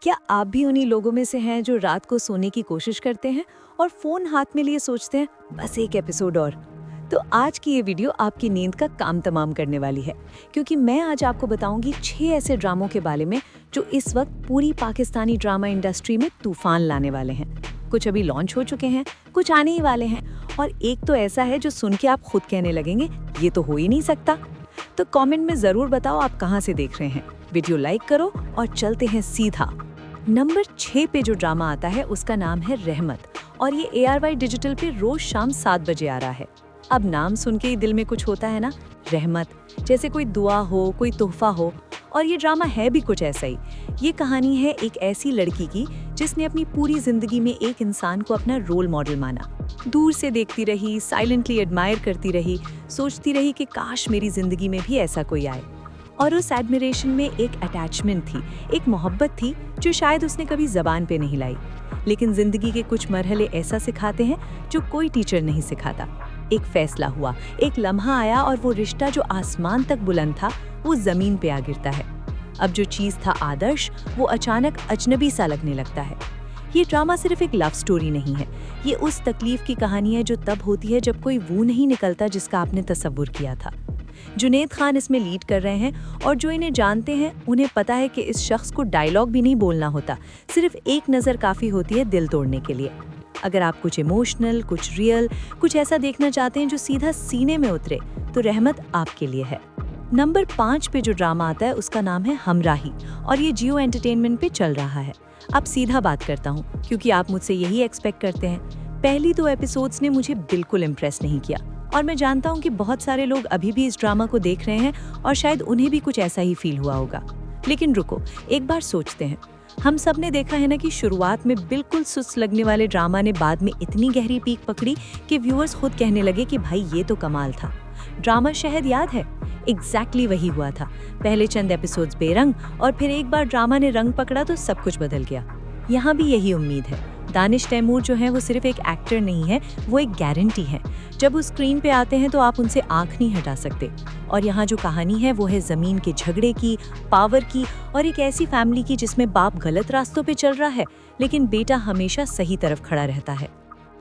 क्या आप भी उन्हीं लोगों में से हैं जो रात को सोने की कोशिश करते हैं और फोन हाथ में लिए सोचते हैं बस एक एपिसोड और। तो आज की ये वीडियो आपकी नींद का काम तमाम करने वाली है, क्योंकि मैं आज आपको बताऊंगी 6 ऐसे ड्रामों के बारे में जो इस वक्त पूरी पाकिस्तानी ड्रामा इंडस्ट्री में तूफान लाने वाले हैं। कुछ अभी लॉन्च हो चुके हैं, कुछ आने ही वाले हैं, और एक तो ऐसा है जो सुन के आप खुद कहने लगेंगे ये तो हो ही नहीं सकता। तो कमेंट में जरूर बताओ आप कहाँ से देख रहे हैं। वीडियो लाइक करो और चलते हैं सीधा। नंबर 6 पे जो ड्रामा आता है उसका नाम है रहमत, और ये ARY डिजिटल पे रोज शाम 7 बजे आ रहा है। अब नाम सुन के ही दिल में कुछ होता है ना, रहमत, जैसे कोई दुआ हो, कोई तोहफा हो। और ये ड्रामा है भी कुछ ऐसा ही। ये कहानी है एक ऐसी लड़की की जिसने अपनी पूरी जिंदगी में एक इंसान को अपना रोल मॉडल माना। दूर से देखती रही, साइलेंटली एडमायर करती रही, सोचती रही कि काश मेरी जिंदगी में भी ऐसा कोई आए। और उस एडमिरेशन में एक अटैचमेंट थी, एक मोहब्बत थी जो शायद उसने कभी जबान पे नहीं लाई। लेकिन जिंदगी के कुछ मरहले ऐसा सिखाते हैं जो कोई टीचर नहीं सिखाता। एक फैसला हुआ, एक लम्हा आया, और वो रिश्ता जो आसमान तक बुलंद था वो जमीन पे आ गिरता है। अब जो चीज था आदर्श, वो अचानक अजनबी सा लगने लगता है। ये ड्रामा सिर्फ एक लव स्टोरी नहीं है, ये उस तकलीफ की कहानी है जो तब होती है जब कोई वो नहीं निकलता जिसका आपने तसव्वुर किया था। जुनैद खान इसमें लीड कर रहे हैं, और जो इन्हें जानते हैं उन्हें पता है कि इस शख्स को डायलॉग भी नहीं बोलना होता, सिर्फ एक नज़र काफ़ी होती है दिल तोड़ने के लिए। अगर आप कुछ इमोशनल, कुछ रियल, कुछ ऐसा देखना चाहते हैं जो सीधा सीने में उतरे, तो रहमत आपके लिए है। नंबर 5 पे जो ड्रामा आता है उसका नाम है हमराही, और ये जियो एंटरटेनमेंट पे चल रहा है। अब सीधा बात करता हूँ, क्योंकि आप मुझसे यही एक्सपेक्ट करते हैं। पहली 2 एपिसोड्स ने मुझे बिल्कुल इम्प्रेस नहीं किया, और मैं जानता हूँ कि बहुत सारे लोग अभी भी इस ड्रामा को देख रहे हैं और शायद उन्हें भी कुछ ऐसा ही फील हुआ होगा। लेकिन रुको, एक बार सोचते हैं। हम सब ने देखा है ना कि शुरुआत में बिल्कुल सुस्त लगने वाले ड्रामा ने बाद में इतनी गहरी पीक पकड़ी कि व्यूअर्स खुद कहने लगे कि भाई ये तो कमाल था। ड्रामा शहद याद है? एग्जैक्टली वही हुआ था। पहले चंद एपिसोड्स बेरंग, और फिर एक बार ड्रामा ने रंग पकड़ा तो सब कुछ बदल गया। यहाँ भी यही उम्मीद है। दानिश तैमूर जो है वो सिर्फ एक एक्टर नहीं है, वो एक गारंटी है। जब वो स्क्रीन पे आते हैं तो आप उनसे आंख नहीं हटा सकते। और यहाँ जो कहानी है वो है ज़मीन के झगड़े की, पावर की, और एक ऐसी फैमिली की जिसमें बाप गलत रास्तों पे चल रहा है लेकिन बेटा हमेशा सही तरफ खड़ा रहता है।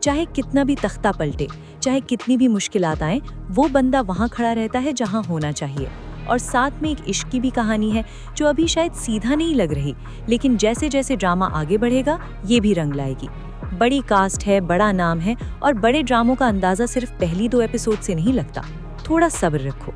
चाहे कितना भी तख्ता पलटे, चाहे कितनी भी मुश्किलात आए, वो बंदा वहाँ खड़ा रहता है जहाँ होना चाहिए। और साथ में एक इश्क की भी कहानी है जो अभी शायद सीधा नहीं लग रही, लेकिन जैसे जैसे ड्रामा आगे बढ़ेगा ये भी रंग लाएगी। बड़ी कास्ट है, बड़ा नाम है, और बड़े ड्रामों का अंदाजा सिर्फ पहली 2 एपिसोड से नहीं लगता। थोड़ा सब्र रखो।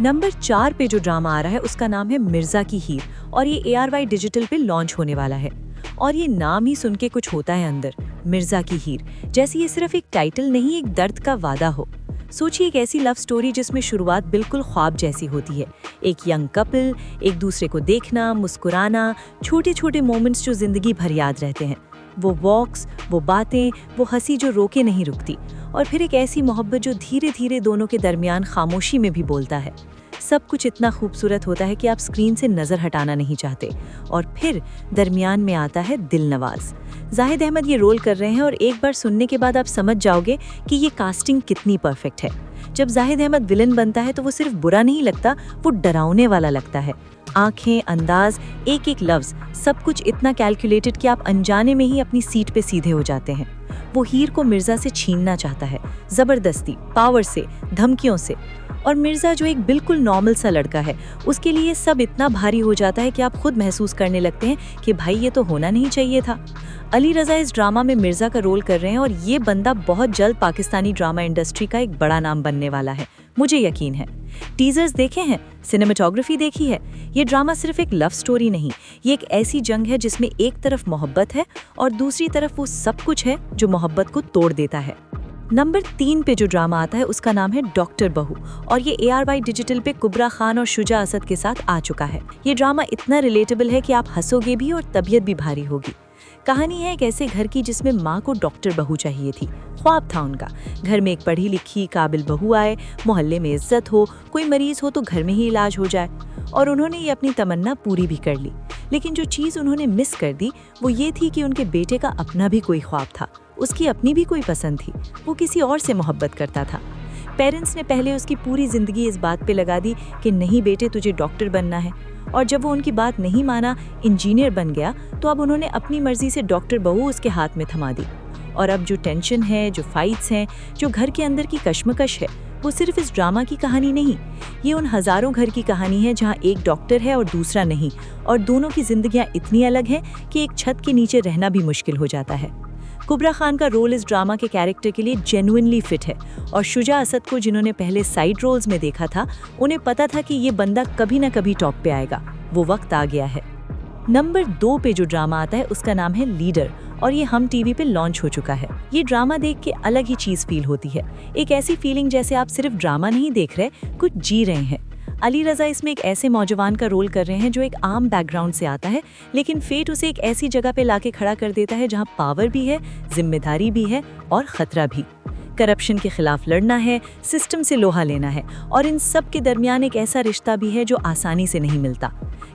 नंबर 4 पे जो ड्रामा आ रहा है उसका नाम है मिर्जा की हीर, और ये ARY डिजिटल पे लॉन्च होने वाला है। और ये नाम ही सुन के कुछ होता है अंदर, मिर्जा की हीर, जैसे ये सिर्फ एक टाइटल नहीं, एक दर्द का वादा हो। सोचिए एक ऐसी लव स्टोरी जिसमें शुरुआत बिल्कुल ख्वाब जैसी होती है। एक यंग कपल, एक दूसरे को देखना, मुस्कुराना, छोटे छोटे मोमेंट्स जो जिंदगी भर याद रहते हैं। वो वॉक्स, वो बातें, वो हंसी जो रोके नहीं रुकती। और फिर एक ऐसी मोहब्बत जो धीरे धीरे दोनों के दरमियान खामोशी में भी बोलता है। सब कुछ इतना खूबसूरत होता है कि आप स्क्रीन से नज़र हटाना नहीं चाहते। और फिर दरमियान में आता है दिल नवाज। जाहिद अहमद ये रोल कर रहे हैं, और एक बार सुनने के बाद आप समझ जाओगे कि ये कास्टिंग कितनी परफेक्ट है। जब जाहिद अहमद विलन बनता है तो वो सिर्फ बुरा नहीं लगता, वो डरावने वाला लगता है। आंखें, अंदाज, एक एक लफ्ज, सब कुछ इतना कैलकुलेटेड कि आप अनजाने में ही अपनी सीट पे सीधे हो जाते हैं। वो हीर को मिर्जा से छीनना चाहता है, जबरदस्ती, पावर से, धमकियों से। और मिर्जा जो एक बिल्कुल नॉर्मल सा लड़का है, उसके लिए सब इतना भारी हो जाता है कि आप खुद महसूस करने लगते हैं कि भाई ये तो होना नहीं चाहिए था। अली रजा इस ड्रामा में मिर्जा का रोल कर रहे हैं, और ये बंदा बहुत जल्द पाकिस्तानी ड्रामा इंडस्ट्री का एक बड़ा नाम बनने वाला है, मुझे यकीन है। टीजर्स देखे हैं, सिनेमेटोग्राफी देखी है। ये ड्रामा सिर्फ एक लव स्टोरी नहीं, ये एक ऐसी जंग है जिसमें एक तरफ मोहब्बत है और दूसरी तरफ वो सब कुछ है जो मोहब्बत को तोड़ देता है। नंबर 3 पे जो ड्रामा आता है उसका नाम है डॉक्टर बहू, और ये ARY डिजिटल पे कुबरा खान और शुजा असद के साथ आ चुका है। ये ड्रामा इतना रिलेटेबल है कि आप हंसोगे भी और तबीयत भी भारी होगी। कहानी है एक ऐसे घर की जिसमें माँ को डॉक्टर बहू चाहिए थी। ख्वाब था उनका, घर में एक पढ़ी लिखी काबिल बहू आए, मोहल्ले में इज्जत हो, कोई मरीज हो तो घर में ही इलाज हो जाए। और उन्होंने ये अपनी तमन्ना पूरी भी कर ली। लेकिन जो चीज़ उन्होंने मिस कर दी वो ये थी कि उनके बेटे का अपना भी कोई ख्वाब था, उसकी अपनी भी कोई पसंद थी, वो किसी और से मोहब्बत करता था। पेरेंट्स ने पहले उसकी पूरी ज़िंदगी इस बात पे लगा दी कि नहीं बेटे तुझे डॉक्टर बनना है, और जब वो उनकी बात नहीं माना, इंजीनियर बन गया, तो अब उन्होंने अपनी मर्जी से डॉक्टर बहू उसके हाथ में थमा दी। और अब जो टेंशन है, जो फाइट्स हैं, जो घर के अंदर की कश्मकश है, वो सिर्फ इस ड्रामा की कहानी नहीं, ये उन हज़ारों घर की कहानी है जहाँ एक डॉक्टर है और दूसरा नहीं, और दोनों की जिंदगियाँ इतनी अलग हैं कि एक छत के नीचे रहना भी मुश्किल हो जाता है। कुबरा खान का रोल इस ड्रामा के कैरेक्टर के लिए जेन्युइनली फिट है, और शुजा असद को जिन्होंने पहले साइड रोल्स में देखा था, उन्हें पता था कि ये बंदा कभी ना कभी टॉप पे आएगा। वो वक्त आ गया है। नंबर 2 पे जो ड्रामा आता है उसका नाम है लीडर, और ये हम टीवी पे लॉन्च हो चुका है। ये ड्रामा देख के अलग ही चीज़ फील होती है, एक ऐसी फीलिंग जैसे आप सिर्फ ड्रामा नहीं देख रहे, कुछ जी रहे हैं। अली रज़ा इसमें एक ऐसे नौजवान का रोल कर रहे हैं जो एक आम बैकग्राउंड से आता है, लेकिन फेट उसे एक ऐसी जगह पे लाके खड़ा कर देता है जहाँ पावर भी है, जिम्मेदारी भी है और खतरा भी। करप्शन के खिलाफ लड़ना है, सिस्टम से लोहा लेना है, और इन सब के दरमियान एक ऐसा रिश्ता भी है जो आसानी से नहीं मिलता।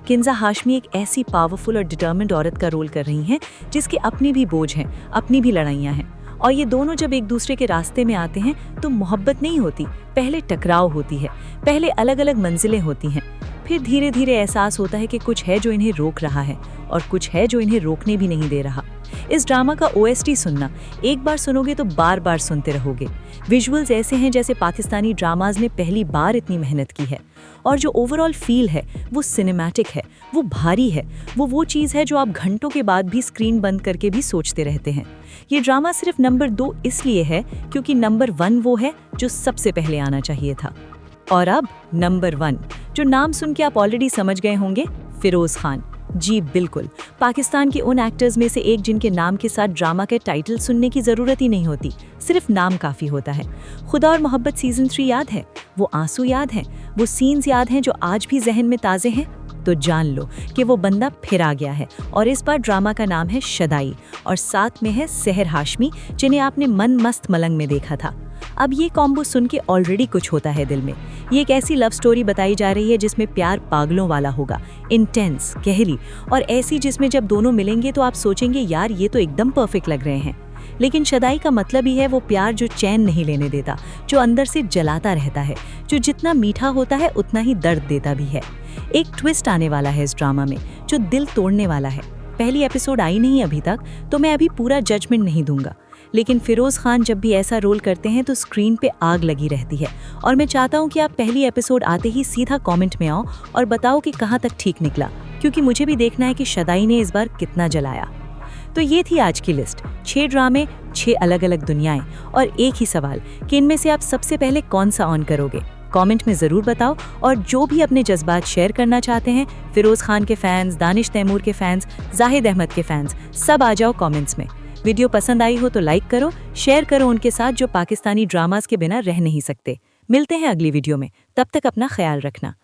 किंजा हाशमी एक ऐसी पावरफुल और डिटर्मिन्ड औरत का रोल कर रही हैं जिसके अपने भी बोझ हैं, अपनी भी लड़ाइयाँ हैं, और ये दोनों जब एक दूसरे के रास्ते में आते हैं तो मोहब्बत नहीं होती, पहले टकराव होती है, पहले अलग अलग मंजिलें होती हैं, फिर धीरे धीरे एहसास होता है कि कुछ है जो इन्हें रोक रहा है और कुछ है जो इन्हें रोकने भी नहीं दे रहा। इस ड्रामा का OST सुनना, एक बार सुनोगे तो बार बार सुनते रहोगे। विजुअल्स ऐसे हैं जैसे पाकिस्तानी ड्रामाज ने पहली बार इतनी मेहनत की है, और जो ओवरऑल फील है वो सिनेमैटिक है, वो भारी है, वो चीज़ है जो आप घंटों के बाद भी स्क्रीन बंद करके भी सोचते रहते हैं। ये ड्रामा सिर्फ नंबर 2 इसलिए है क्योंकि नंबर 1 वो है जो सबसे पहले आना चाहिए था। और अब नंबर 1, जो नाम सुन के आप ऑलरेडी समझ गए होंगे, फिरोज खान। जी बिल्कुल, पाकिस्तान के उन एक्टर्स में से एक जिनके नाम के साथ ड्रामा के टाइटल सुनने की ज़रूरत ही नहीं होती, सिर्फ नाम काफ़ी होता है। खुदा और मोहब्बत सीज़न 3 याद है? वो आंसू याद हैं? वो सीन्स याद हैं जो आज भी जहन में ताज़े हैं? तो जान लो कि वो बंदा फिर आ गया है, और इस बार ड्रामा का नाम है शदाई, और साथ में है सहर हाशमी, जिन्हें आपने मन मस्त मलंग में देखा था। अब ये कॉम्बो सुन के ऑलरेडी कुछ होता है दिल में। ये एक ऐसी लव स्टोरी बताई जा रही है जिसमें प्यार पागलों वाला होगा, इंटेंस, गहरी, और ऐसी जिसमें जब दोनों मिलेंगे तो आप सोचेंगे यार ये तो एकदम परफेक्ट लग रहे हैं। लेकिन शदाई का मतलब ही है वो प्यार जो चैन नहीं लेने देता, जो अंदर से जलाता रहता है, जो जितना मीठा होता है उतना ही दर्द देता भी है। एक ट्विस्ट आने वाला है इस ड्रामा में जो दिल तोड़ने वाला है। पहली एपिसोड आई नहीं अभी तक, तो मैं अभी पूरा जजमेंट नहीं दूंगा, लेकिन फिरोज खान जब भी ऐसा रोल करते हैं तो स्क्रीन पे आग लगी रहती है, और मैं चाहता हूँ कि आप पहली एपिसोड आते ही सीधा कमेंट में आओ और बताओ कि कहाँ तक ठीक निकला, क्योंकि मुझे भी देखना है कि शदाई ने इस बार कितना जलाया। तो ये थी आज की लिस्ट, 6 ड्रामे, 6 अलग अलग दुनियाएं, और एक ही सवाल कि इनमें से आप सबसे पहले कौन सा ऑन करोगे। कमेंट में ज़रूर बताओ, और जो भी अपने जज्बात शेयर करना चाहते हैं, फिरोज खान के फैंस, दानिश तैमूर के फैंस, जाहिद अहमद के फैंस, सब आ जाओ कमेंट्स में। वीडियो पसंद आई हो तो लाइक करो, शेयर करो उनके साथ जो पाकिस्तानी ड्रामास के बिना रह नहीं सकते। मिलते हैं अगली वीडियो में, तब तक अपना ख्याल रखना।